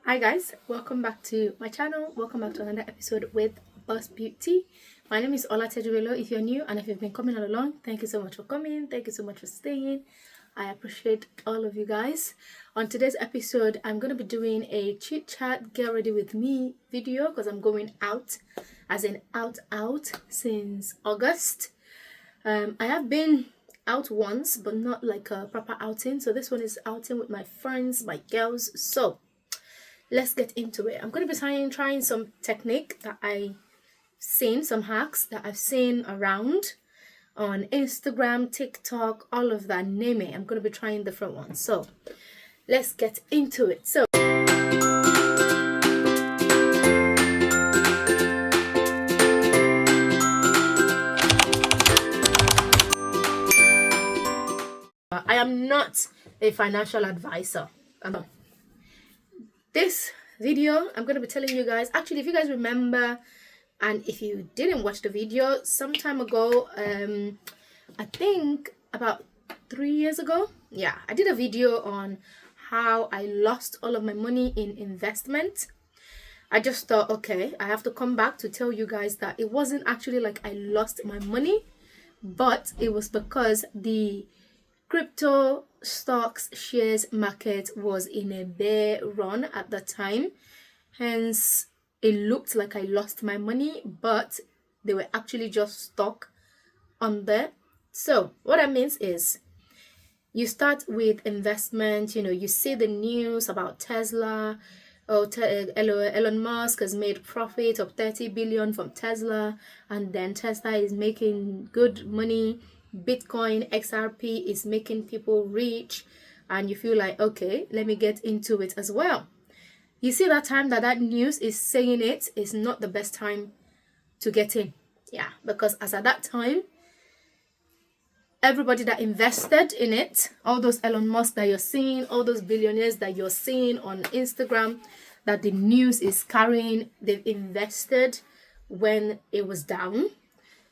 Hi guys, welcome back to my channel. Welcome back to another episode with Boss Beauty. My name is Ola Tejubelo if you're new, and if you've been coming along, thank you so much for coming. Thank you so much for staying. I appreciate all of you guys. On today's episode, I'm going to be doing a chit chat, get ready with me video because I'm going out, as in out since August. I have been out once, but not like a proper outing. So this one is outing with my friends, my girls. So let's get into it. I'm going to be trying some technique that I've seen, some hacks that I've seen around on Instagram, TikTok, all of that, name it. I'm going to be trying different ones. So let's get into it. So I am not a financial advisor. This video, I'm going to be telling you guys, actually, if you guys remember, and if you didn't watch the video, some time ago, I think about 3 years ago, yeah, I did a video on how I lost all of my money in investment. I just thought, okay, I have to come back to tell you guys that it wasn't actually like I lost my money, but it was because the crypto stocks shares market was in a bear run at the time. Hence, it looked like I lost my money, but they were actually just stuck on there. So what that means is you start with investment, you see the news about Tesla. Elon Musk has made profit of 30 billion from Tesla, and then Tesla is making good money. Bitcoin XRP is making people rich, and you feel like, okay, let me get into it as well. You see, that time that news is saying it is not the best time to get in. Yeah, because as at that time, everybody that invested in it, all those Elon Musk that you're seeing, all those billionaires that you're seeing on Instagram that the news is carrying, they've invested when it was down.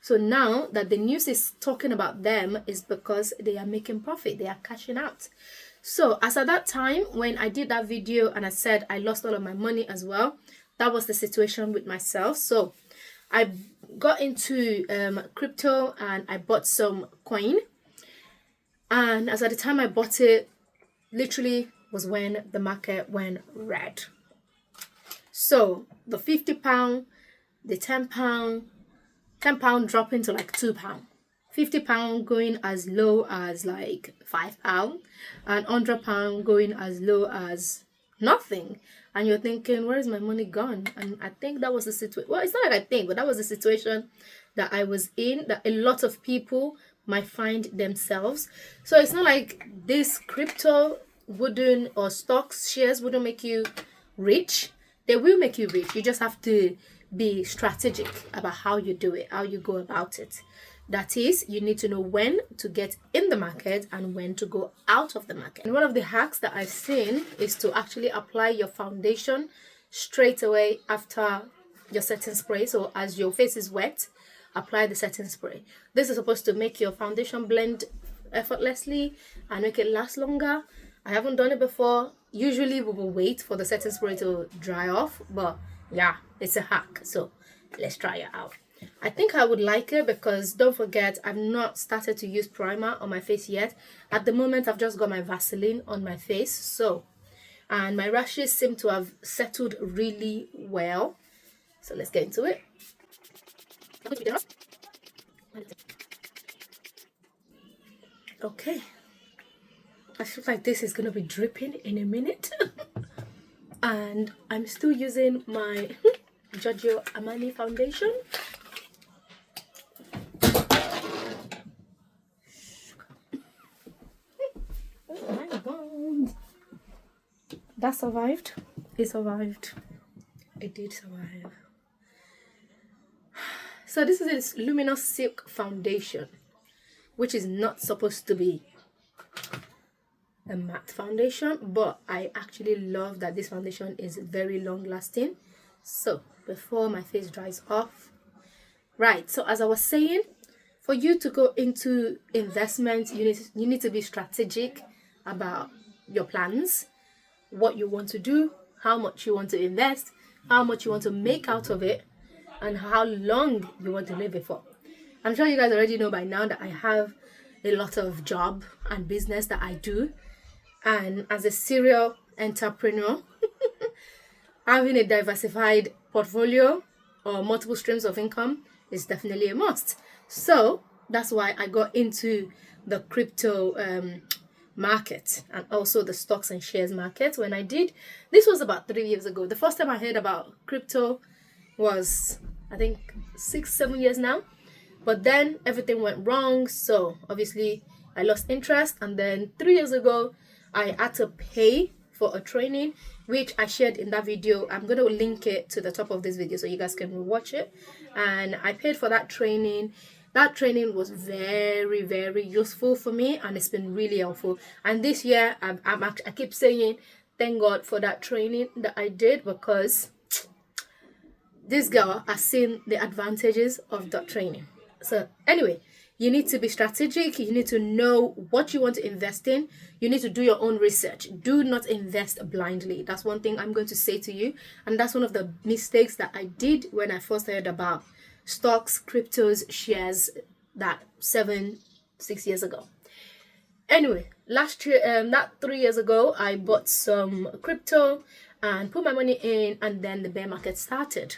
So now that the news is talking about them is because they are making profit, they are cashing out. So as at that time, when I did that video and I said I lost all of my money as well, that was the situation with myself. So I got into crypto and I bought some coin. And as at the time I bought it, literally was when the market went red. So the £50, the £10 dropping to like £2, £50 going as low as like £5, and £100 going as low as nothing. And you're thinking, where is my money gone? And I think that was the situation. Well, it's not like I think, but that was the situation that I was in, that a lot of people might find themselves. So it's not like this crypto wouldn't, or stocks, shares wouldn't make you rich. They will make you rich. You just have to be strategic about how you do it, how you go about it. That is, you need to know when to get in the market and when to go out of the market. And one of the hacks that I've seen is to actually apply your foundation straight away after your setting spray. So as your face is wet, apply the setting spray. This is supposed to make your foundation blend effortlessly and make it last longer. I haven't done it before. Usually we will wait for the setting spray to dry off, but yeah, it's a hack. So let's try it out. I think I would like it because, don't forget, I've not started to use primer on my face yet. At the moment, I've just got my Vaseline on my face. So, and my rashes seem to have settled really well. So let's get into it. Okay. I feel like this is going to be dripping in a minute. And I'm still using my Giorgio Armani foundation. Oh my God. That survived. It survived. It did survive. So this is a luminous silk foundation, which is not supposed to be a matte foundation, but I actually love that this foundation is very long lasting. So before my face dries off, right, so as I was saying, for you to go into investment, you need to be strategic about your plans, what you want to do, how much you want to invest, how much you want to make out of it, and how long you want to live it for. I'm sure you guys already know by now that I have a lot of job and business that I do. And as a serial entrepreneur, having a diversified portfolio or multiple streams of income is definitely a must. So that's why I got into the crypto market and also the stocks and shares market. When I did, this was about 3 years ago. The first time I heard about crypto was, I think, 6-7 years now. But then everything went wrong, so obviously I lost interest. And then 3 years ago, I had to pay for a training, which I shared in that video. I'm going to link it to the top of this video so you guys can watch it. And I paid for that training. That training was very, very useful for me, and it's been really helpful. And this year, I keep saying, thank God for that training that I did, because this girl has seen the advantages of that training. So anyway, you need to be strategic. You need to know what you want to invest in. You need to do your own research. Do not invest blindly. That's one thing I'm going to say to you. And that's one of the mistakes that I did when I first heard about stocks, cryptos, shares, that 7-6 years ago. Anyway, last year, that 3 years ago, I bought some crypto and put my money in, and then the bear market started.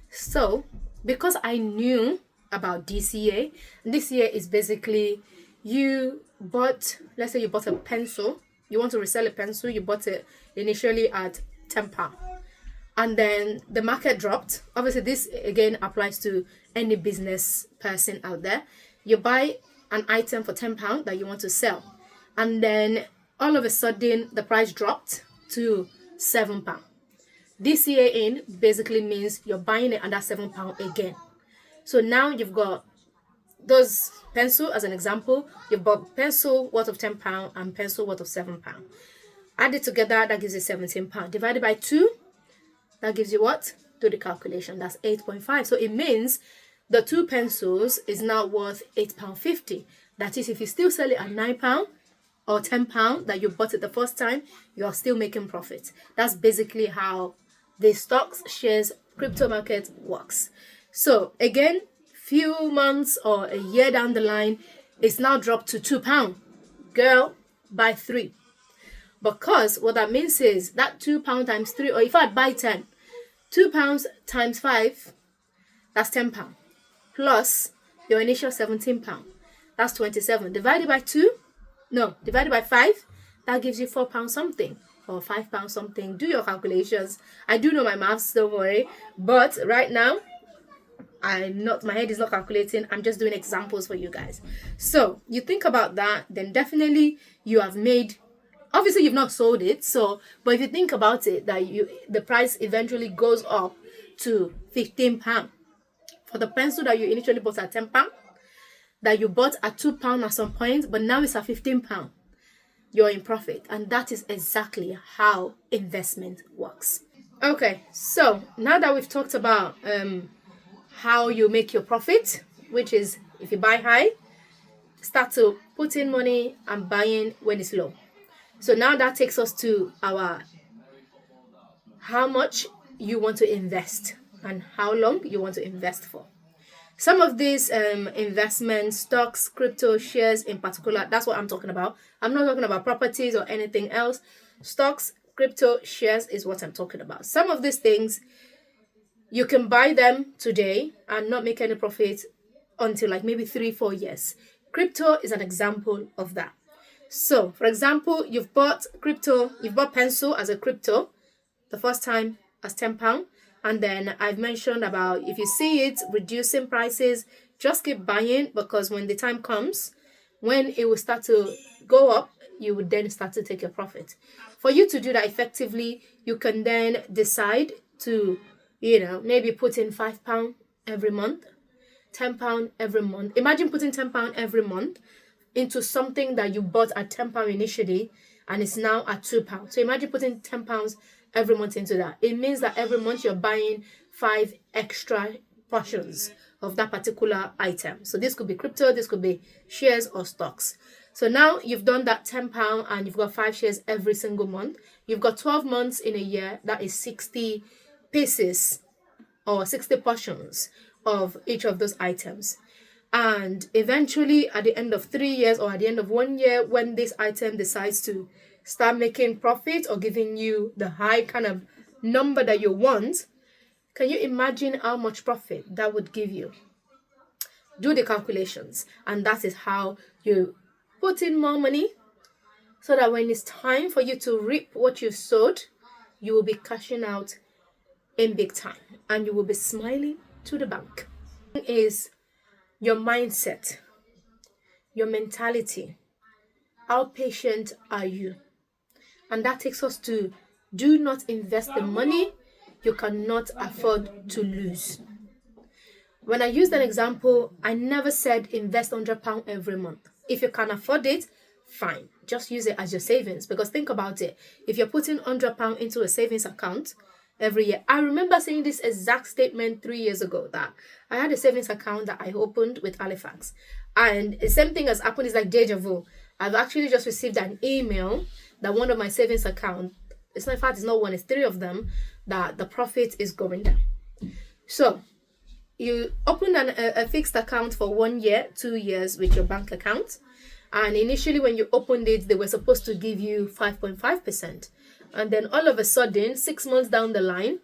So because I knew about DCA. DCA is basically, you bought, let's say you bought a pencil, you want to resell a pencil, you bought it initially at £10, and then the market dropped. Obviously this again applies to any business person out there. You buy an item for £10 that you want to sell, and then all of a sudden the price dropped to £7. DCA in basically means you're buying it under £7 again. So now you've got those pencil as an example. You've bought pencil worth of £10 and pencil worth of £7. Add it together, that gives you £17. Divided by 2, that gives you what? Do the calculation. That's 8.5. So it means the 2 pencils is now worth £8.50. That is, if you still sell it at £9 or £10 that you bought it the first time, you're still making profit. That's basically how the stocks, shares, crypto market works. So again, few months or a year down the line, it's now dropped to £2. Girl, buy 3. Because what that means is that £2 times 3, or if I buy 10, £2 times 5, that's £10. Plus your initial £17, that's 27. Divided by 2, no, divided by 5, that gives you £4 something. Or £5 something. Do your calculations. I do know my maths, don't worry. But right now, my head is not calculating. I'm just doing examples for you guys. So you think about that, then definitely you have made, obviously you've not sold it. So, but if you think about it, that the price eventually goes up to £15 for the pencil that you initially bought at £10, that you bought at £2 at some point, but now it's at £15. You're in profit, and that is exactly how investment works. Okay, so now that we've talked about how you make your profit, which is if you buy high, start to put in money and buying when it's low. So now that takes us to our how much you want to invest and how long you want to invest for. Some of these investments, stocks, crypto, shares in particular, that's what I'm talking about. I'm not talking about properties or anything else. Stocks, crypto, shares is what I'm talking about. Some of these things, you can buy them today and not make any profit until like maybe 3-4 years. Crypto is an example of that. So, for example, you've bought pencil as a crypto the first time as £10. And then I've mentioned about if you see it reducing prices, just keep buying, because when the time comes, when it will start to go up, you would then start to take your profit. For you to do that effectively, you can then decide to, maybe put in £5 every month, £10 every month. Imagine putting £10 every month into something that you bought at £10 initially and it's now at £2. So imagine putting £10 every month into that. It means that every month you're buying 5 extra portions of that particular item. So this could be crypto, this could be shares or stocks. So now you've done that £10 and you've got 5 shares every single month. You've got 12 months in a year. That is 60 pieces or 60 portions of each of those items. And eventually at the end of 3 years or at the end of 1 year, when this item decides to start making profit or giving you the high kind of number that you want, can you imagine how much profit that would give you? Do the calculations, and that is how you put in more money so that when it's time for you to reap what you've sowed, you will be cashing out in big time and you will be smiling to the bank. Is your mindset, your mentality. How patient are you? And that takes us to do not invest the money you cannot afford to lose. When I used an example, I never said invest £100 every month. If you can afford it, fine. Just use it as your savings. Because think about it. If you're putting £100 into a savings account every year. I remember saying this exact statement 3 years ago, that I had a savings account that I opened with Halifax. And the same thing has happened. It's like deja vu. I've actually just received an email that one of my savings accounts, it's not, in fact, it's not one, it's 3 of them, that the profit is going down. So you opened a fixed account for 1 year, 2 years with your bank account. And initially when you opened it, they were supposed to give you 5.5%. And then all of a sudden, 6 months down the line,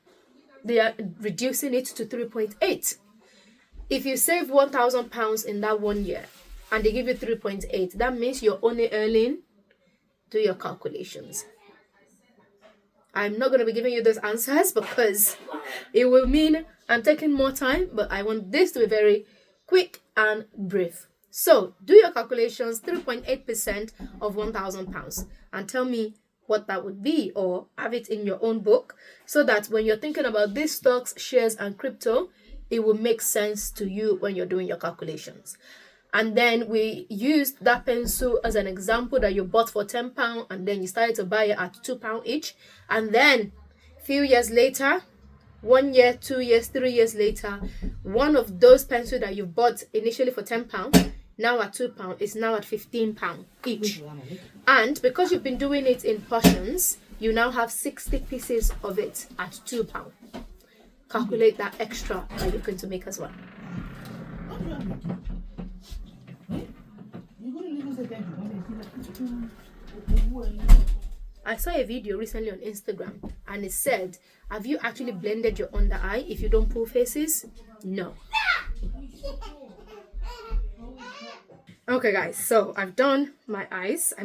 they are reducing it to 3.8. If you save £1,000 in that 1 year and they give you 3.8, that means you're only earning, do your calculations. I'm not going to be giving you those answers because it will mean I'm taking more time, but I want this to be very quick and brief. So do your calculations, 3.8% of £1,000, and tell me what that would be, or have it in your own book so that when you're thinking about these stocks, shares, and crypto, it will make sense to you when you're doing your calculations. And then we used that pencil as an example that you bought for £10 and then you started to buy it at £2 each. And then a few years later, 1 year, 2 years, 3 years later, one of those pencils that you bought initially for £10, now at £2, is now at £15 each. And because you've been doing it in portions, you now have 60 pieces of it at £2. Calculate that extra that you're going to make as well. I saw a video recently on Instagram and it said, have you actually blended your under eye if you don't pull faces? No. Okay guys, so I've done my eyes. I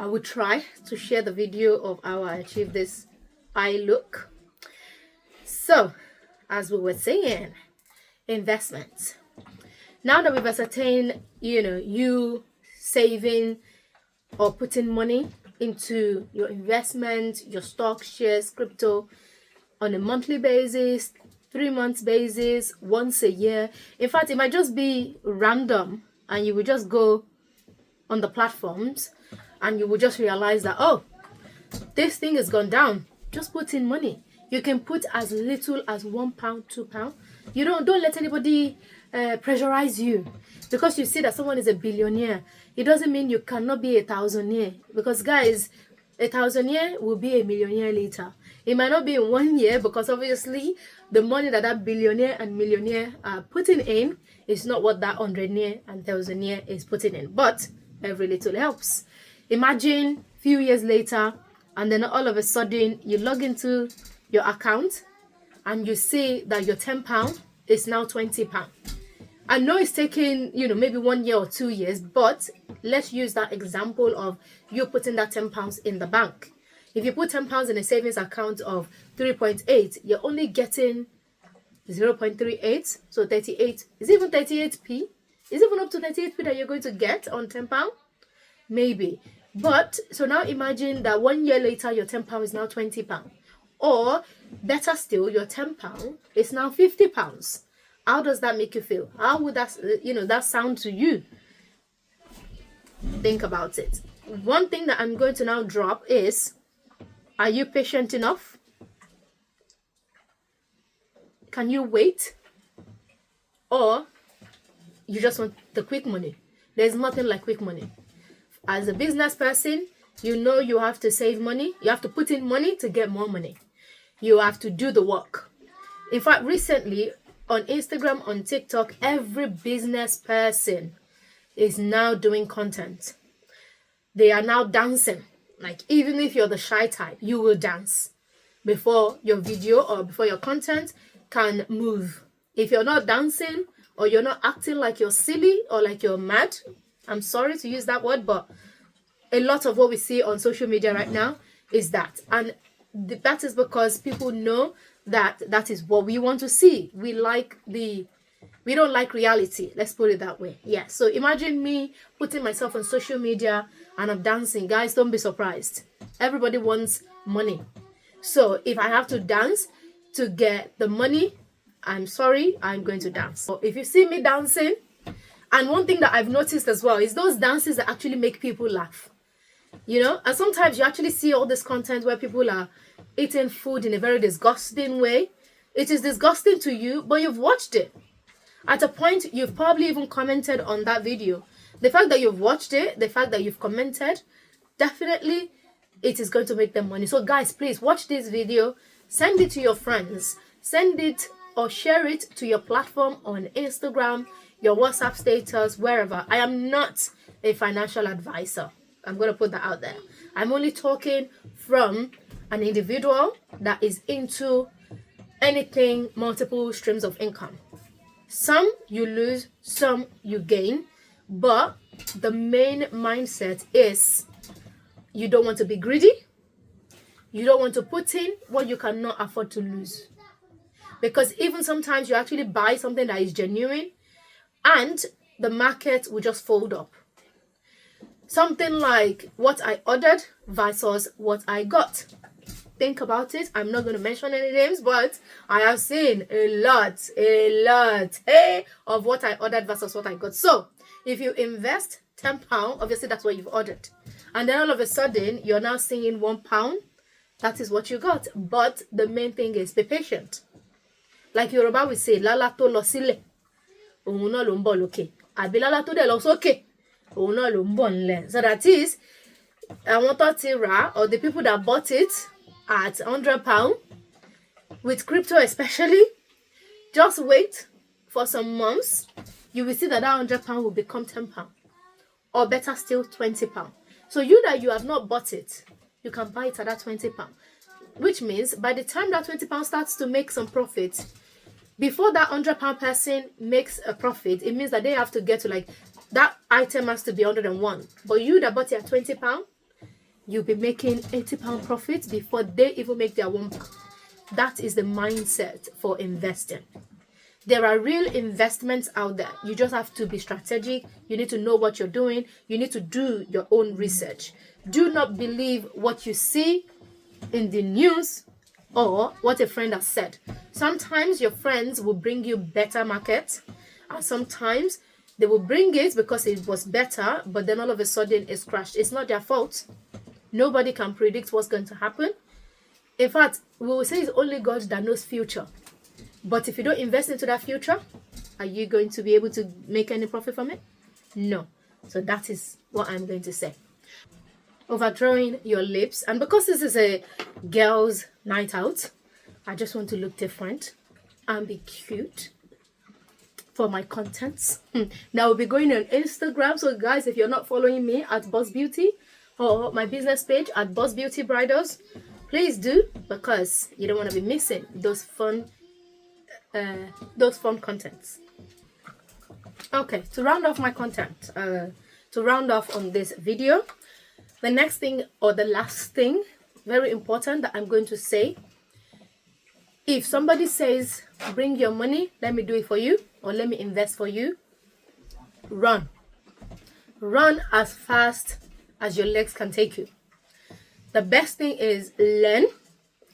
will try to share the video of how I achieved this eye look. So, as we were saying, investments. Now that we've ascertained, you saving or putting money into your investment, your stock, shares, crypto on a monthly basis, 3 months basis, once a year. In fact, it might just be random and you will just go on the platforms and you will just realize that, oh, this thing has gone down. Just put in money. You can put as little as £1, £2. You don't let anybody pressurize you because you see that someone is a billionaire. It doesn't mean you cannot be a thousandaire, because guys, a thousandaire will be a millionaire later. It might not be in 1 year because obviously the money that billionaire and millionaire are putting in is not what that hundredaire and thousandaire is putting in, but every little helps. Imagine a few years later and then all of a sudden you log into your account and you see that your £10 is now £20. I know it's taking, maybe 1 year or 2 years, but let's use that example of you putting that £10 in the bank. If you put £10 in a savings account of 3.8, you're only getting 0.38, so 38. Is it even 38p? Is it even up to 38p that you're going to get on £10? Maybe. But, so now imagine that 1 year later, your £10 is now £20. Or, better still, your £10 is now £50. How does that make you feel? How would that, that sound to you? Think about it. One thing that I'm going to now drop is, are you patient enough? Can you wait? Or you just want the quick money? There's nothing like quick money. As a business person, you know you have to save money. You have to put in money to get more money. You have to do the work. In fact, recently on Instagram, on TikTok, every business person is now doing content. They are now dancing. Like, even if you're the shy type, you will dance before your video or before your content can move. If you're not dancing or you're not acting like you're silly or like you're mad, I'm sorry to use that word, but a lot of what we see on social media right now is that. And that is because people know that that is what we want to see. We don't like reality. Let's put it that way. Yeah. So imagine me putting myself on social media and I'm dancing. Guys, don't be surprised. Everybody wants money. So if I have to dance to get the money, I'm sorry, I'm going to dance. So if you see me dancing, and one thing that I've noticed as well is those dances that actually make people laugh. You know, and sometimes you actually see all this content where people are eating food in a very disgusting way. It is disgusting to you, but you've watched it. At a point, you've probably even commented on that video. The fact that you've watched it, the fact that you've commented, definitely it is going to make them money. So guys, please watch this video, send it to your friends, send it or share it to your platform on Instagram, your WhatsApp status, wherever. I am not a financial advisor. I'm going to put that out there. I'm only talking from an individual that is into anything, multiple streams of income. Some you lose, some you gain, but the main mindset is you don't want to be greedy. You don't want to put in what you cannot afford to lose. Because even sometimes you actually buy something that is genuine and the market will just fold up. Something like what I ordered versus what I got. Think about it. I'm not going to mention any names, but I have seen a lot of what I ordered versus what I got. So if you invest £10, obviously that's what you've ordered. And then all of a sudden, you're now seeing £1. That is what you got. But the main thing is be patient. Like Yoruba will say, lala to lo sile, òun náà ló ń bọ̀ lókè. Àbí lala to de lo sókè, òun náà ló ń bọ̀ nílẹ̀. So that is, àwọn tó ti rà, or the people that bought it at £100, with crypto especially, just wait for some months. You will see that that £100 will become £10, or better still, £20. So you that you have not bought it, you can buy it at that £20, which means by the time that £20 starts to make some profit, before that £100 person makes a profit, it means that they have to get to, like, that item has to be 101. But you that bought it at £20, you'll be making £80 profit before they even make their £1. That is the mindset for investing. There are real investments out there. You just have to be strategic. You need to know what you're doing. You need to do your own research. Do not believe what you see in the news or what a friend has said. Sometimes your friends will bring you better markets, and sometimes they will bring it because it was better, but then all of a sudden it's crashed. It's not their fault. Nobody can predict what's going to happen. In fact, we will say it's only God that knows future. But if you don't invest into that future, are you going to be able to make any profit from it? No. So that is what I'm going to say. Overdrawing your lips. And because this is a girls' night out, I just want to look different and be cute for my contents. Now we'll be going on Instagram. So guys, if you're not following me at bosbeauty or my business page at bosbeauty bridals, please do, because you don't want to be missing those fun contents. Okay, to round off my content, to round off on this video, the next thing, or the last thing, very important, that I'm going to say: if somebody says, bring your money, let me do it for you, or let me invest for you, run as fast as your legs can take you. The best thing is learn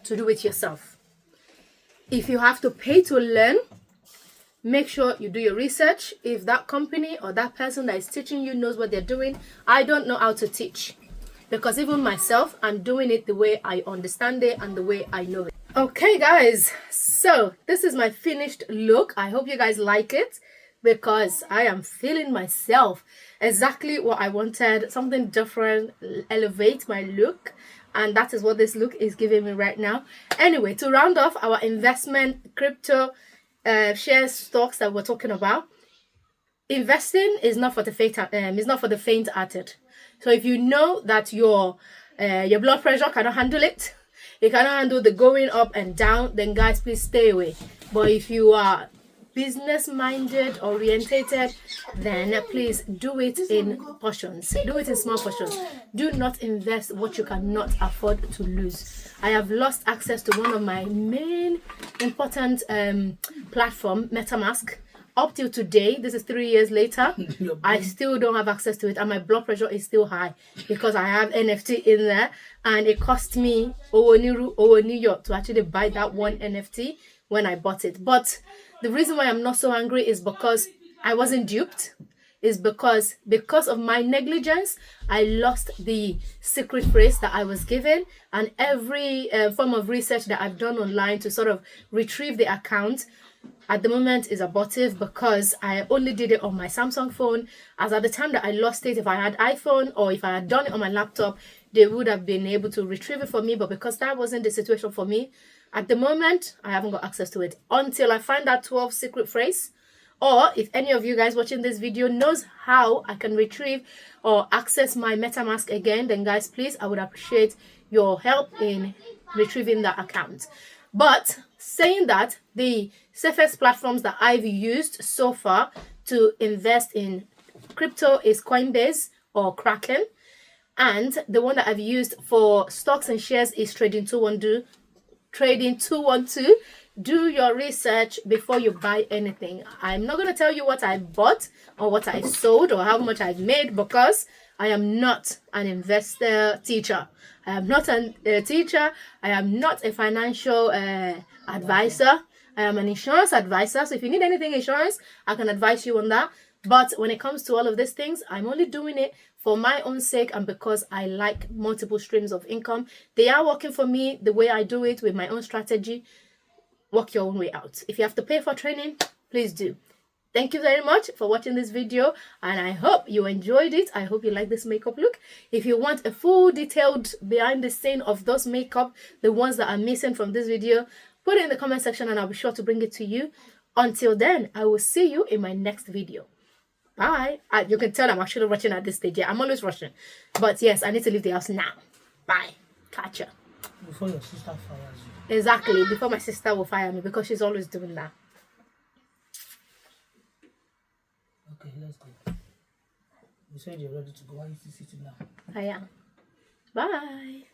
to do it yourself. If you have to pay to learn, make sure you do your research. If that company or that person that is teaching you knows what they're doing. I don't know how to teach, because even myself, I'm doing it the way I understand it and the way I know it. Okay guys, so this is my finished look. I hope you guys like it. because I am feeling myself. Exactly what I wanted, something different, elevate my look. And that is what this look is giving me right now. Anyway, to round off our investment crypto shares, stocks that we're talking about, investing is not for the faint-hearted. So if you know that your blood pressure cannot handle it, you cannot handle the going up and down, then guys, please stay away. But if you are business minded, orientated, then please do it in portions. Do it in small portions. Do not invest what you cannot afford to lose. I have lost access to one of my main important platform, MetaMask. Up till today, this is 3 years later, I still don't have access to it, and my blood pressure is still high because I have NFT in there, and it cost me over New York to actually buy that one NFT when I bought it. But the reason why I'm not so angry is because I wasn't duped. Is because of my negligence, I lost the secret phrase that I was given, and every form of research that I've done online to sort of retrieve the account at the moment is abortive, because I only did it on my Samsung phone. As at the time that I lost it, if I had iPhone or if I had done it on my laptop, they would have been able to retrieve it for me. But because that wasn't the situation for me, at the moment, I haven't got access to it until I find that 12 secret phrase. Or if any of you guys watching this video knows how I can retrieve or access my MetaMask again, then guys, please, I would appreciate your help in retrieving that account. But saying that, the safest platforms that I've used so far to invest in crypto is Coinbase or Kraken. And the one that I've used for stocks and shares is Trading 212. Do your research before you buy anything. I'm not going to tell you what I bought or what I sold or how much I've made, because I am not an investor teacher. I am not a teacher. I am not a financial advisor. I am an insurance advisor. So if you need anything insurance, I can advise you on that. But when it comes to all of these things, I'm only doing it for my own sake and because I like multiple streams of income. They are working for me the way I do it with my own strategy. Work your own way out. If you have to pay for training, please do. Thank you very much for watching this video, and I hope you enjoyed it. I hope you like this makeup look. If you want a full detailed behind the scene of those makeup, the ones that are missing from this video, put it in the comment section and I'll be sure to bring it to you. Until then, I will see you in my next video. Bye. You can tell I'm actually rushing at this stage. Yeah, I'm always rushing. But yes, I need to leave the house now. Bye. Catch ya. Before your sister fires you. Exactly. Before my sister will fire me, because she's always doing that. Okay, let's go. You said you're ready to go. Why are you still sitting down? I am. Bye.